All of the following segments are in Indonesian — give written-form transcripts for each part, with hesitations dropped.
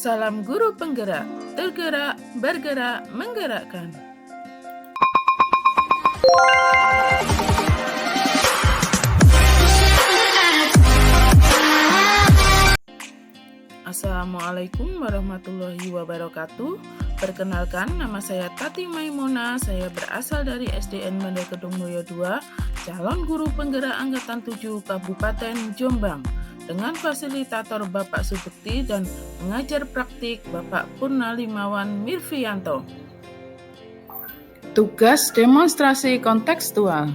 Salam guru penggerak, tergerak, bergerak, menggerakkan. Assalamualaikum warahmatullahi wabarakatuh. Perkenalkan, nama saya Tati Maimuna. Saya berasal dari SDN Mendel Kedung Mulyo II, calon guru penggerak angkatan 7 Kabupaten Jombang, dengan fasilitator Bapak Subekti dan pengajar praktik Bapak Purnalimawan Mirvianto. Tugas demonstrasi kontekstual.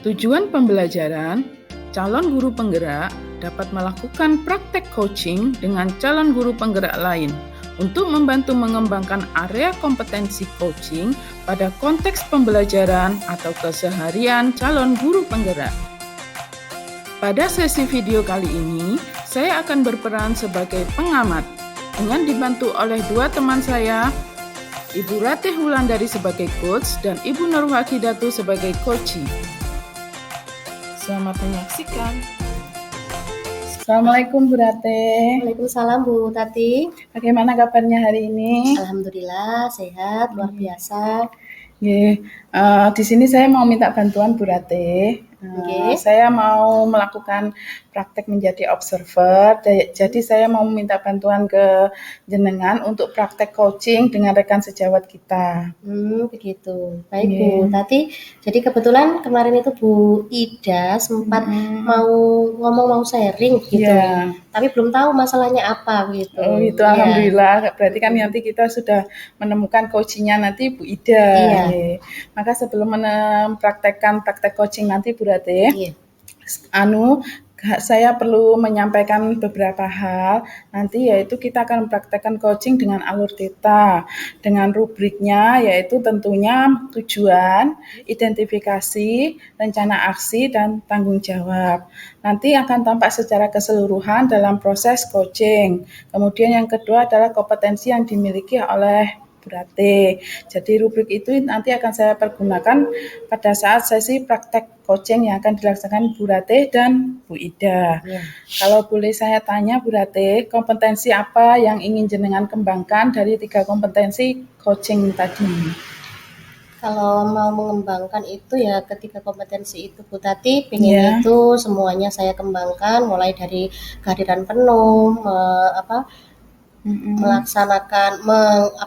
Tujuan pembelajaran, calon guru penggerak dapat melakukan praktek coaching dengan calon guru penggerak lain untuk membantu mengembangkan area kompetensi coaching pada konteks pembelajaran atau keseharian calon guru penggerak. Pada sesi video kali ini, saya akan berperan sebagai pengamat dengan dibantu oleh dua teman saya, Ibu Ratih Wulandari sebagai coach dan Ibu Nurwahidatu sebagai coachee. Selamat menyaksikan. Assalamualaikum Bu Ratih. Waalaikumsalam Bu Tati. Bagaimana kabarnya hari ini? Alhamdulillah sehat, luar biasa. Di sini saya mau minta bantuan Bu Ratih. Saya mau melakukan praktek menjadi observer, jadi saya mau minta bantuan ke jenengan untuk praktek coaching dengan rekan sejawat kita. Begitu. Baik Bu Tati. Jadi kebetulan kemarin itu Bu Ida sempat mau sharing gitu. Tapi belum tahu masalahnya apa gitu. Oh itu alhamdulillah. Berarti kan nanti kita sudah menemukan coachingnya nanti Bu Ida. Maka sebelum mempraktekkan praktek coaching nanti Bu Ratih, saya perlu menyampaikan beberapa hal nanti, yaitu kita akan mempraktekkan coaching dengan alur theta dengan rubriknya, yaitu tentunya tujuan, identifikasi, rencana aksi, dan tanggung jawab. Nanti akan tampak secara keseluruhan dalam proses coaching. Kemudian yang kedua adalah kompetensi yang dimiliki oleh Bu Ratih. Jadi rubrik itu nanti akan saya pergunakan pada saat sesi praktek coaching yang akan dilaksanakan Bu Ratih dan Bu Ida. Kalau boleh saya tanya Bu Ratih, kompetensi apa yang ingin jenengan kembangkan dari 3 kompetensi coaching tadi? Kalau mau mengembangkan itu ya ketiga kompetensi itu Bu Tati, pengen itu semuanya saya kembangkan, mulai dari kehadiran penuh, melaksanakan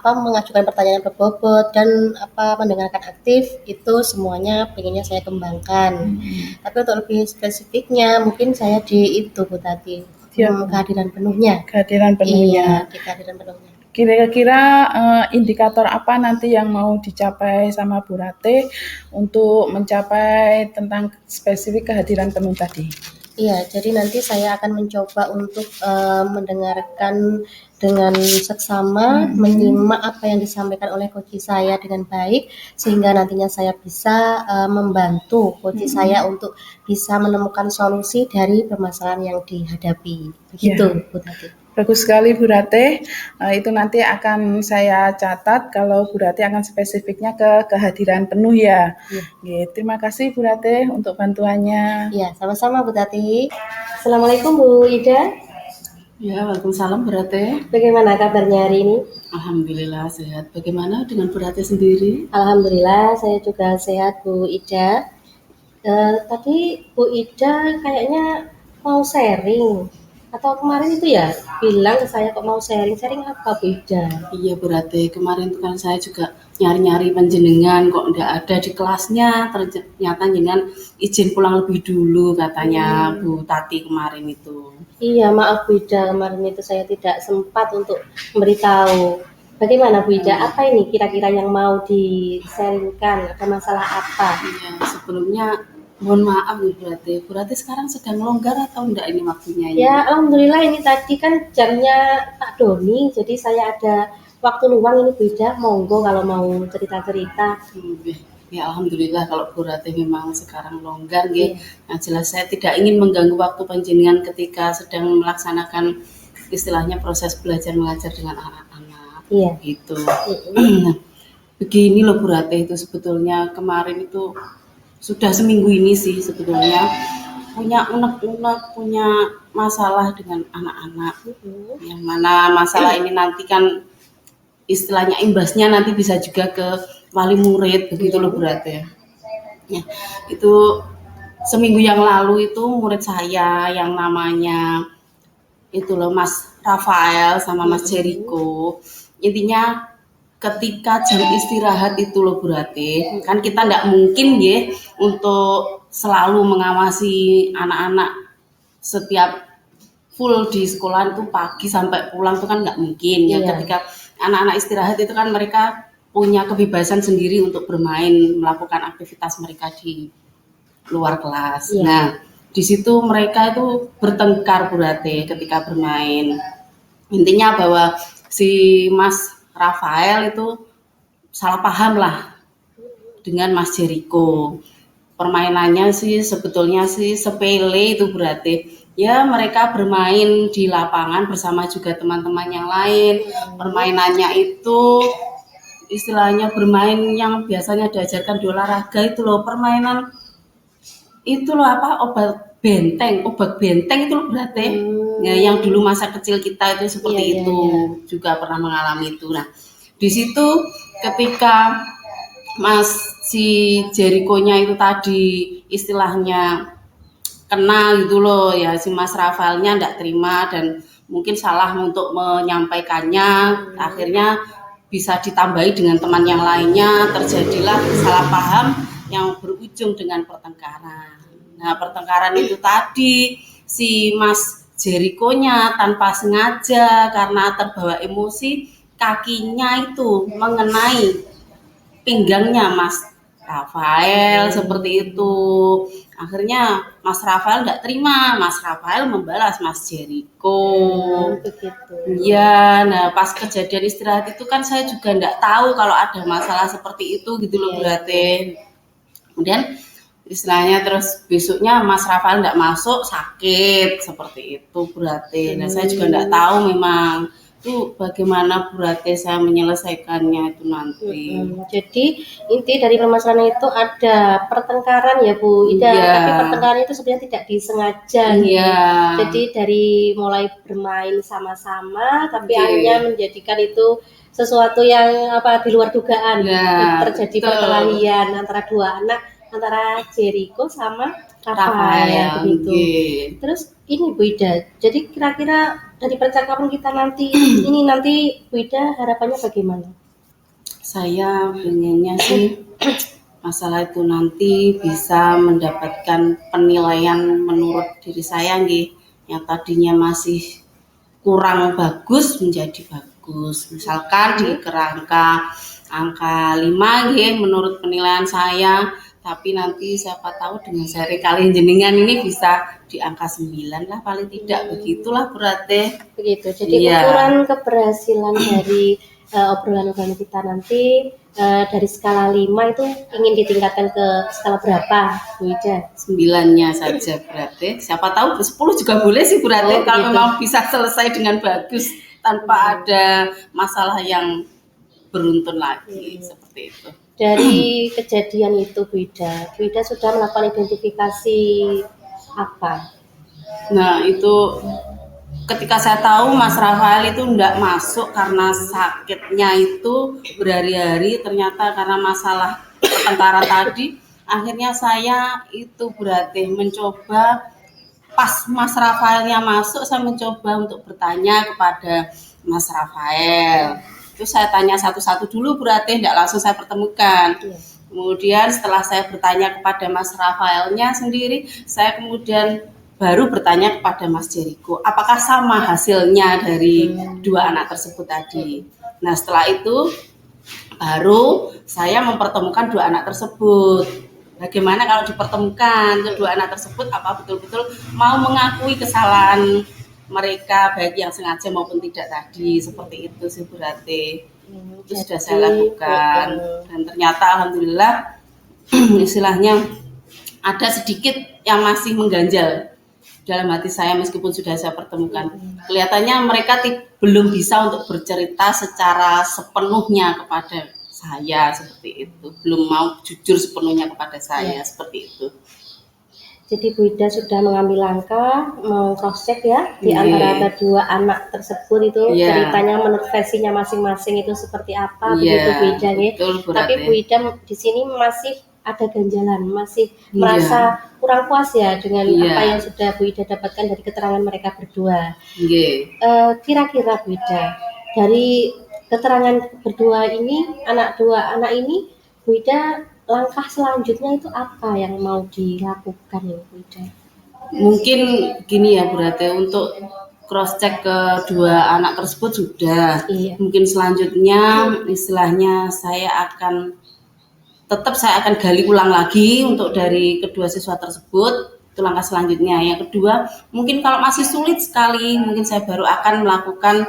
mengajukan pertanyaan berbobot dan mendengarkan aktif, itu semuanya pengennya saya kembangkan. Tapi untuk lebih spesifiknya mungkin saya di itu Bu Tati, kehadiran penuhnya. Iya, di kehadiran penuhnya. Kira-kira indikator apa nanti yang mau dicapai sama Bu Ratih untuk mencapai tentang spesifik kehadiran penuh tadi? Iya, jadi nanti saya akan mencoba untuk mendengarkan dengan seksama, menyimak apa yang disampaikan oleh coach saya dengan baik, sehingga nantinya saya bisa membantu coach saya untuk bisa menemukan solusi dari permasalahan yang dihadapi. Begitu, Bu Tati. Bagus sekali Bu Ratih. Itu nanti akan saya catat kalau Bu Ratih akan spesifiknya ke kehadiran penuh ya. Terima kasih Bu Ratih untuk bantuannya. Ya, sama-sama Bu Tati. Assalamualaikum Bu Ida. Ya, waalaikumsalam Bu Ratih. Bagaimana kabarnya hari ini? Alhamdulillah sehat. Bagaimana dengan Bu Ratih sendiri? Alhamdulillah saya juga sehat Bu Ida. Tadi Bu Ida kayaknya mau sharing. Atau kemarin itu ya bilang ke saya kok mau sharing apa Bu Ida? Iya Bu Ratih, kemarin itu kan saya juga nyari-nyari penjenengan kok enggak ada di kelasnya, ternyata jenengan izin pulang lebih dulu katanya Bu Tati kemarin itu. Iya maaf Bu Ida, kemarin itu saya tidak sempat untuk memberitahu. Bagaimana Bu Ida, apa ini kira-kira yang mau di-sharingkan, ada masalah apa? Iya, sebelumnya mohon maaf Bu Ratih. Bu Ratih sekarang sedang longgar atau enggak ini waktunya? Ya alhamdulillah, ini tadi kan jamnya Pak Doni, jadi saya ada waktu luang ini Bu Ida, monggo kalau mau cerita-cerita. Ya alhamdulillah kalau Bu Ratih memang sekarang longgar nggih. Yang jelas saya tidak ingin mengganggu waktu panjenengan ketika sedang melaksanakan istilahnya proses belajar mengajar dengan anak-anak. Gitu. Nah, begini loh Bu Ratih, itu sebetulnya kemarin itu sudah seminggu ini sih sebetulnya punya unek-unek, punya masalah dengan anak-anak. Yang mana masalah ini nanti kan istilahnya imbasnya nanti bisa juga ke wali murid begitu loh berarti. Ya, itu seminggu yang lalu itu murid saya yang namanya itu loh Mas Rafael sama Mas Jericho. Intinya ketika jam istirahat itu loh berarti kan kita nggak mungkin ya untuk selalu mengawasi anak-anak setiap full di sekolah itu pagi sampai pulang itu kan nggak mungkin ya. Ketika anak-anak istirahat itu kan mereka punya kebebasan sendiri untuk bermain, melakukan aktivitas mereka di luar kelas. Nah, di situ mereka itu bertengkar berarti ketika bermain. Intinya bahwa si Mas Rafael itu salah paham lah dengan Mas Jericho. Permainannya sih sebetulnya sih sepele itu berarti. Ya mereka bermain di lapangan bersama juga teman-teman yang lain. Permainannya itu istilahnya bermain yang biasanya diajarkan di olahraga itu loh, permainan itu loh obak benteng itu loh berarti. Ya, yang dulu masa kecil kita itu seperti itu juga pernah mengalami itu. Nah, di situ ketika Mas si Jericho-nya itu tadi istilahnya kena gitu loh ya, si Mas Rafaelnya enggak terima dan mungkin salah untuk menyampaikannya, akhirnya bisa ditambahi dengan teman yang lainnya, terjadilah salah paham yang berujung dengan pertengkaran. Nah, pertengkaran itu tadi si Mas Jericho-nya tanpa sengaja karena terbawa emosi, kakinya itu mengenai pinggangnya Mas Rafael seperti itu. Akhirnya Mas Rafael nggak terima, Mas Rafael membalas Mas Jericho. Iya, nah pas kejadian istirahat itu kan saya juga nggak tahu kalau ada masalah seperti itu gitu loh berarti. Kemudian istilahnya terus besoknya Mas Rafael nggak masuk, sakit seperti itu berarti. Nah saya juga nggak tahu memang itu bagaimana berarti saya menyelesaikannya itu nanti. Jadi inti dari permasalahan itu ada pertengkaran ya Bu Ida, tapi pertengkaran itu sebenarnya tidak disengaja. Jadi dari mulai bermain sama-sama, tapi akhirnya menjadikan itu sesuatu yang di luar dugaan. Terjadi perkelahian antara dua anak, antara Jericho sama Rafael begitu. Terus ini Bu Ida, jadi kira-kira dari percakapan kita nanti ini nanti Bu Ida harapannya bagaimana? Saya pengennya sih masalah itu nanti bisa mendapatkan penilaian menurut diri saya nggih, yang tadinya masih kurang bagus menjadi bagus. Misalkan di kerangka angka 5 nggih menurut penilaian saya, tapi nanti siapa tahu dengan seri kali jenengan ini bisa di angka 9 lah paling tidak, begitulah berarti. Begitu. Jadi ukuran keberhasilan dari obrolan-obrolan kita nanti dari skala 5 itu ingin ditingkatkan ke skala berapa Bu Ida? 9-nya saja berarti. Siapa tahu 10 juga boleh sih berarti kalau memang bisa selesai dengan bagus tanpa ada masalah yang beruntun lagi seperti itu. Dari kejadian itu Bu Ida sudah melakukan identifikasi apa? Nah itu ketika saya tahu Mas Rafael itu enggak masuk karena sakitnya itu berhari-hari, ternyata karena masalah pertengkaran tadi, akhirnya saya itu berarti mencoba pas Mas Rafaelnya masuk, saya mencoba untuk bertanya kepada Mas Rafael. Itu saya tanya satu-satu dulu berarti, tidak langsung saya pertemukan. Kemudian setelah saya bertanya kepada Mas Rafaelnya sendiri, saya kemudian baru bertanya kepada Mas Jericho, apakah sama hasilnya dari dua anak tersebut tadi. Nah setelah itu baru saya mempertemukan dua anak tersebut. Bagaimana kalau dipertemukan kedua anak tersebut, apa betul-betul mau mengakui kesalahan mereka baik yang sengaja maupun tidak tadi, seperti itu sih berarti. Itu sudah saya lakukan dan ternyata alhamdulillah istilahnya ada sedikit yang masih mengganjal dalam hati saya meskipun sudah saya pertemukan. Kelihatannya mereka belum bisa untuk bercerita secara sepenuhnya kepada saya seperti itu, belum mau jujur sepenuhnya kepada saya seperti itu. Jadi Bu Ida sudah mengambil langkah cross check ya di antara kedua anak tersebut itu ceritanya menurut versinya masing-masing itu seperti apa begitu Bu Ida ya. Tapi Bu Ida di sini masih ada ganjalan, masih merasa kurang puas ya dengan apa yang sudah Bu Ida dapatkan dari keterangan mereka berdua. Kira-kira Bu Ida dari keterangan berdua ini, dua anak ini, Bu Ida langkah selanjutnya itu apa yang mau dilakukan ya Bu Ida? Mungkin gini ya Bu Rate, untuk cross check kedua anak tersebut sudah. Mungkin selanjutnya istilahnya saya akan gali ulang lagi untuk dari kedua siswa tersebut. Itu langkah selanjutnya. Yang kedua, mungkin kalau masih sulit sekali, mungkin saya baru akan melakukan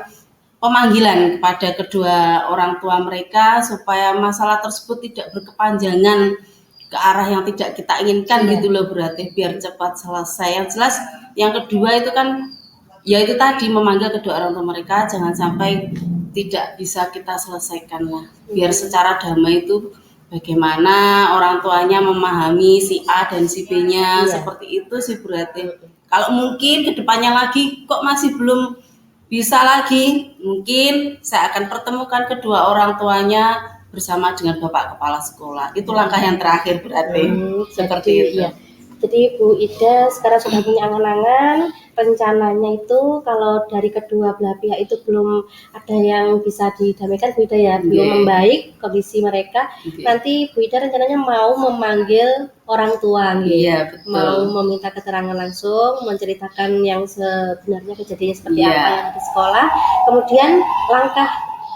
pemanggilan kepada kedua orang tua mereka supaya masalah tersebut tidak berkepanjangan ke arah yang tidak kita inginkan gitu loh, berarti biar cepat selesai. Yang jelas yang kedua itu kan ya itu tadi, memanggil kedua orang tua mereka, jangan sampai tidak bisa kita selesaikan lah, biar secara damai itu bagaimana orang tuanya memahami si A dan si B-nya seperti itu sih berarti. Kalau mungkin kedepannya lagi kok masih belum bisa lagi, mungkin saya akan pertemukan kedua orang tuanya bersama dengan Bapak Kepala Sekolah. Itu langkah yang terakhir berarti. Seperti itu. Ya. Jadi Bu Ida sekarang sudah punya angan-angan, rencananya itu kalau dari kedua belah pihak itu belum ada yang bisa didamaikan Bu Ida ya, belum membaik kondisi mereka. Nanti Bu Ida rencananya mau memanggil orang tua gitu. Mau meminta keterangan langsung, menceritakan yang sebenarnya kejadiannya seperti apa yang di sekolah. Kemudian langkah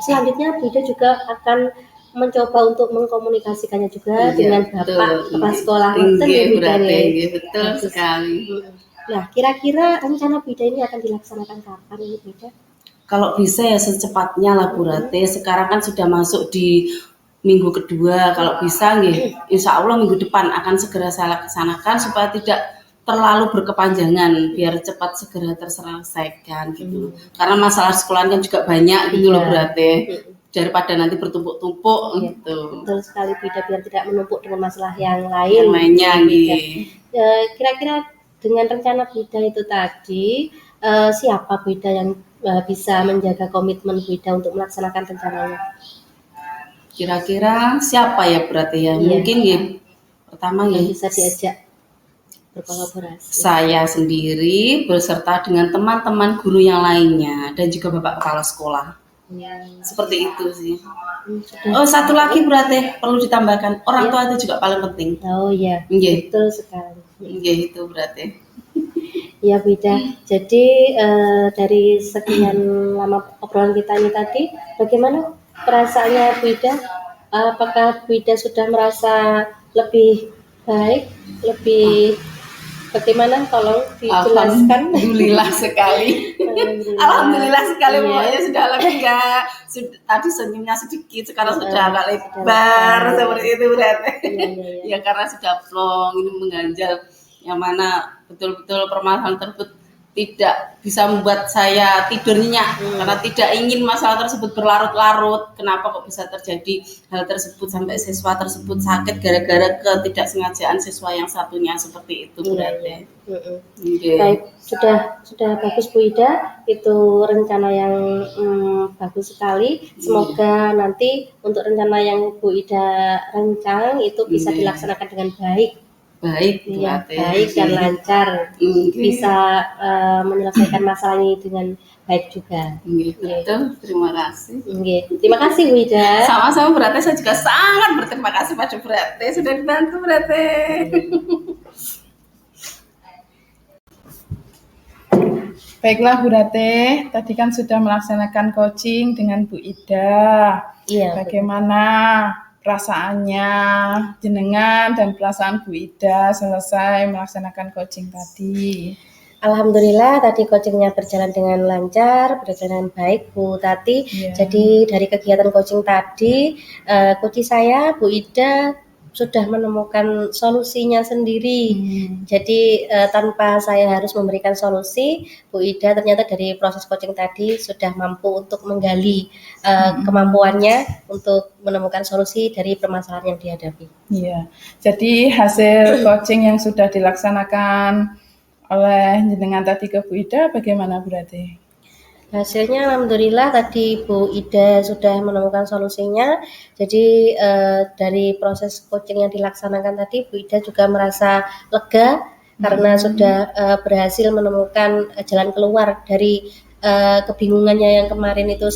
selanjutnya Bu Ida juga akan mencoba untuk mengkomunikasikannya juga dengan Bapak Kepala Sekolah. Betul sekali. Nah, kira-kira rencana Bu Ida ini akan dilaksanakan kapan ini Bu Ida? Kalau bisa ya secepatnya lah Bu Rate. Sekarang kan sudah masuk di minggu kedua. Kalau bisa insya Allah minggu depan akan segera saya laksanakan supaya tidak terlalu berkepanjangan, biar cepat segera terselesaikan gitu. Karena masalah sekolahan kan juga banyak gitu loh Bu Rate. Daripada nanti bertumpuk-tumpuk gitu. Betul sekali Bu Ida, biar tidak menumpuk dengan masalah yang lainnya. Kira-kira dengan rencana Bu Ida itu tadi, siapa Bu Ida yang bisa menjaga komitmen Bu Ida untuk melaksanakan rencananya? Kira-kira siapa ya berarti ya? Mungkin pertama yang bisa diajak berkolaborasi. Saya sendiri beserta dengan teman-teman guru yang lainnya dan juga Bapak Kepala Sekolah. Seperti itu sih. Satu lagi berarti perlu ditambahkan, orang tua itu juga paling penting. Oh iya, betul sekali. Itu berarti. Ya Bu Ida, jadi dari sekian lama obrolan kita ini tadi, bagaimana perasaannya Bu Ida? Apakah Bu Ida sudah merasa lebih baik, lebih bagaimana? Tolong dijelaskan. Alhamdulillah sekali. Alhamdulillah sekali pokoknya sudah lebih enggak. Tadi senyumnya sedikit, sekarang sudah agak lebar seperti itu berarti. Ya karena sudah plong, ini mengganjal, yang mana betul-betul permasalahan tersebut tidak bisa membuat saya tidur nyenyak karena tidak ingin masalah tersebut berlarut-larut. Kenapa kok bisa terjadi hal tersebut sampai siswa tersebut sakit gara-gara ketidaksengajaan siswa yang satunya seperti itu berarti. Baik, sudah bagus Bu Ida, itu rencana yang bagus sekali. Semoga nanti untuk rencana yang Bu Ida rencang itu bisa dilaksanakan dengan baik. Baik dan lancar, bisa menyelesaikan masalah ini dengan baik juga. Betul, terima kasih. Terima kasih Bu Ida. Sama-sama berarti, saya juga sangat berterima kasih pada berarti sudah dibantu berarti. Baiklah Bu Rate, tadi kan sudah melaksanakan coaching dengan Bu Ida. Bagaimana perasaannya jenengan dan perasaan Bu Ida selesai melaksanakan coaching tadi? Alhamdulillah tadi coachingnya berjalan dengan lancar, berjalan baik Bu Tati. Jadi dari kegiatan coaching tadi, coach saya Bu Ida sudah menemukan solusinya sendiri. Jadi tanpa saya harus memberikan solusi, Bu Ida ternyata dari proses coaching tadi sudah mampu untuk menggali kemampuannya untuk menemukan solusi dari permasalahan yang dihadapi. Iya. Jadi hasil coaching yang sudah dilaksanakan oleh jenengan tadi ke Bu Ida bagaimana berarti? Hasilnya alhamdulillah tadi Bu Ida sudah menemukan solusinya. Jadi dari proses coaching yang dilaksanakan tadi Bu Ida juga merasa lega karena sudah berhasil menemukan jalan keluar dari kebingungannya yang kemarin itu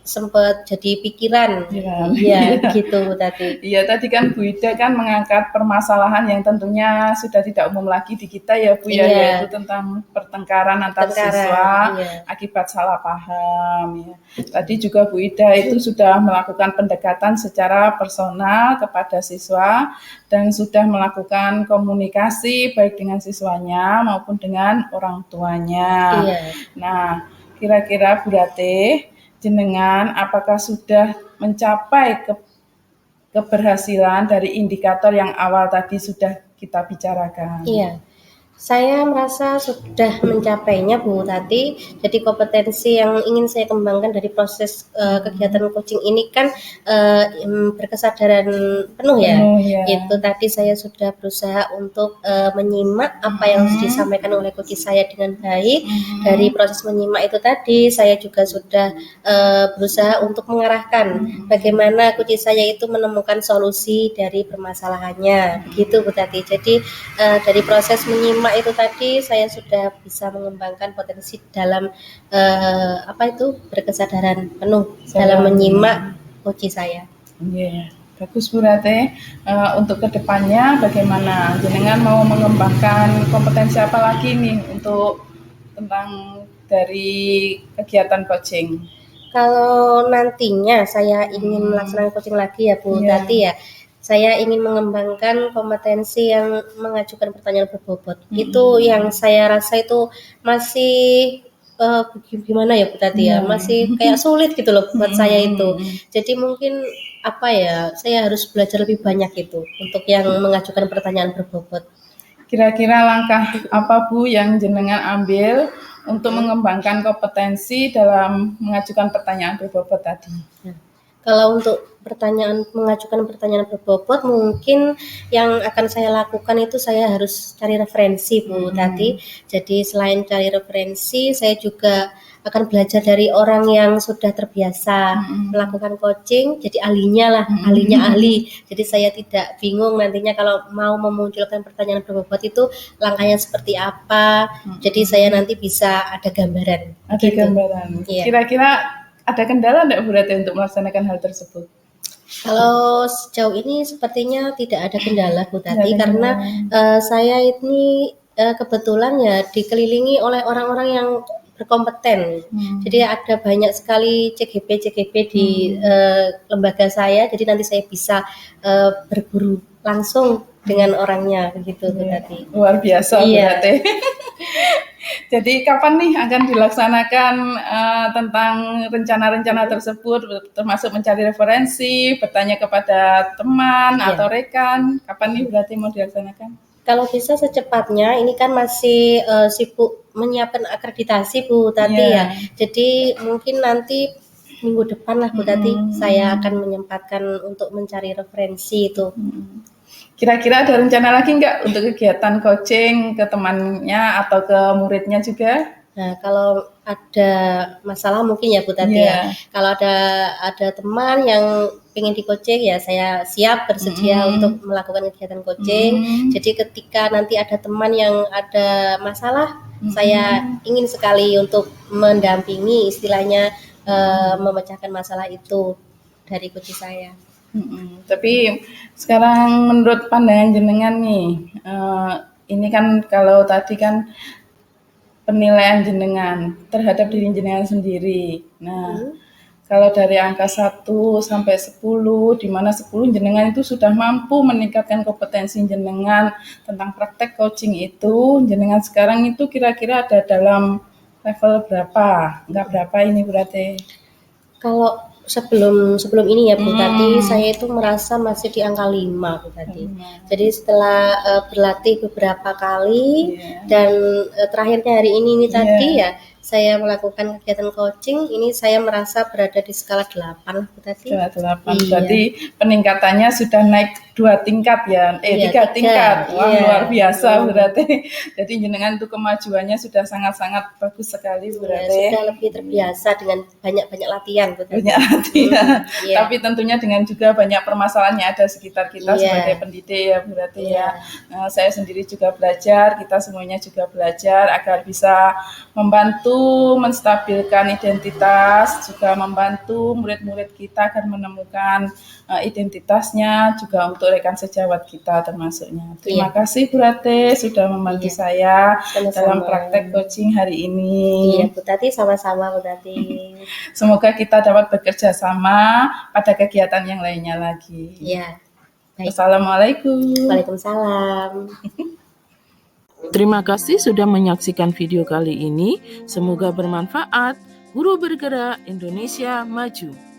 sempat jadi pikiran. Pikiran. Iya, gitu tadi. Iya, tadi kan Bu Ida kan mengangkat permasalahan yang tentunya sudah tidak umum lagi di kita ya Bu ya, Iya. yaitu tentang pertengkaran antar Pertengkaran, siswa iya. akibat salah paham ya. Tadi juga Bu Ida itu sudah melakukan pendekatan secara personal kepada siswa dan sudah melakukan komunikasi baik dengan siswanya maupun dengan orang tuanya. Iya. Nah, kira-kira Bu Ratih, jenengan apakah sudah mencapai keberhasilan dari indikator yang awal tadi sudah kita bicarakan? Iya, saya merasa sudah mencapainya Bu Tati. Jadi kompetensi yang ingin saya kembangkan dari proses kegiatan coaching ini kan berkesadaran penuh ya. Penuh, ya. Itu tadi saya sudah berusaha untuk menyimak apa yang disampaikan oleh coach saya dengan baik. Dari proses menyimak itu tadi saya juga sudah berusaha untuk mengarahkan bagaimana coach saya itu menemukan solusi dari permasalahannya. Begitu Bu Tati. Jadi dari proses menyimak itu tadi saya sudah bisa mengembangkan potensi dalam berkesadaran penuh dalam menyimak coach saya. Iya, bagus Bu Ratih. Untuk kedepannya bagaimana? Jenengan mau mengembangkan kompetensi apa lagi nih untuk tentang dari kegiatan coaching? Kalau nantinya saya ingin melaksanakan coaching lagi ya Bu Tati ya, saya ingin mengembangkan kompetensi yang mengajukan pertanyaan berbobot. Itu yang saya rasa itu masih gimana ya Bu Tati ya, masih kayak sulit gitu loh buat saya itu. Jadi mungkin saya harus belajar lebih banyak itu untuk yang mengajukan pertanyaan berbobot. Kira-kira langkah apa Bu yang jenengan ambil untuk mengembangkan kompetensi dalam mengajukan pertanyaan berbobot tadi? Kalau untuk mengajukan pertanyaan berbobot, mungkin yang akan saya lakukan itu saya harus cari referensi Bu Tati. Jadi selain cari referensi, saya juga akan belajar dari orang yang sudah terbiasa melakukan coaching, jadi ahlinya ahli. Jadi saya tidak bingung nantinya kalau mau memunculkan pertanyaan berbobot itu langkahnya seperti apa. Jadi saya nanti bisa ada gambaran. Ada gambaran. Iya. Kira-kira ada kendala enggak Bu Ratih untuk melaksanakan hal tersebut? Kalau sejauh ini sepertinya tidak ada kendala Bu Tati karena saya ini kebetulan ya dikelilingi oleh orang-orang yang berkompeten. Jadi ada banyak sekali CGP di lembaga saya. Jadi nanti saya bisa berguru langsung dengan orangnya begitu Bu Tati. Luar biasa Bu Iya. Ratih. Jadi kapan nih akan dilaksanakan tentang rencana-rencana tersebut, termasuk mencari referensi, bertanya kepada teman atau rekan, kapan nih berarti mau dilaksanakan? Kalau bisa secepatnya, ini kan masih sibuk menyiapkan akreditasi Bu Tati ya. Jadi mungkin nanti minggu depan lah Bu Tati, saya akan menyempatkan untuk mencari referensi itu. Kira-kira ada rencana lagi nggak untuk kegiatan coaching ke temannya atau ke muridnya juga? Nah, kalau ada masalah mungkin ya Bu Tati ya. Kalau ada teman yang pengen di coaching ya saya siap bersedia untuk melakukan kegiatan coaching. Jadi ketika nanti ada teman yang ada masalah, saya ingin sekali untuk mendampingi istilahnya memecahkan masalah itu dari coach saya. Tapi sekarang menurut pandangan jenengan nih, ini kan kalau tadi kan penilaian jenengan terhadap diri jenengan sendiri. Nah, kalau dari angka 1 sampai 10, di mana 10 jenengan itu sudah mampu meningkatkan kompetensi jenengan tentang praktek coaching itu, jenengan sekarang itu kira-kira ada dalam level berapa? Enggak berapa ini berarti? Kalau sebelum ini ya Bu Tati, saya itu merasa masih di angka 5 Bu Tati. Jadi setelah berlatih beberapa kali dan terakhirnya hari ini tadi ya saya melakukan kegiatan coaching, ini saya merasa berada di skala 8 Bu Tati. Skala 8. Iya. Berarti peningkatannya sudah naik 2 tingkat ya. Iya, 3 tingkat. Wah, iya. luar biasa berarti. Jadi jenengan untuk kemajuannya sudah sangat-sangat bagus sekali Ya, berarti. sudah lebih terbiasa dengan banyak-banyak latihan Bu Tati. Banyak latihan. Iya. Tapi tentunya dengan juga banyak permasalahan yang ada sekitar kita Iya. sebagai pendidik ya berarti Iya. ya. Saya sendiri juga belajar, kita semuanya juga belajar agar bisa membantu menstabilkan identitas, juga membantu murid-murid kita agar menemukan identitasnya, juga untuk rekan sejawat kita termasuknya. Terima kasih Bu Rate sudah membantu saya Sama-sama. dalam praktek coaching hari ini. Iya Bu Tati, sama-sama Bu Tati. Semoga kita dapat bekerja sama pada kegiatan yang lainnya lagi. Iya. Baik. Assalamualaikum. Waalaikumsalam. Terima kasih sudah menyaksikan video kali ini. Semoga bermanfaat. Guru Bergerak Indonesia Maju.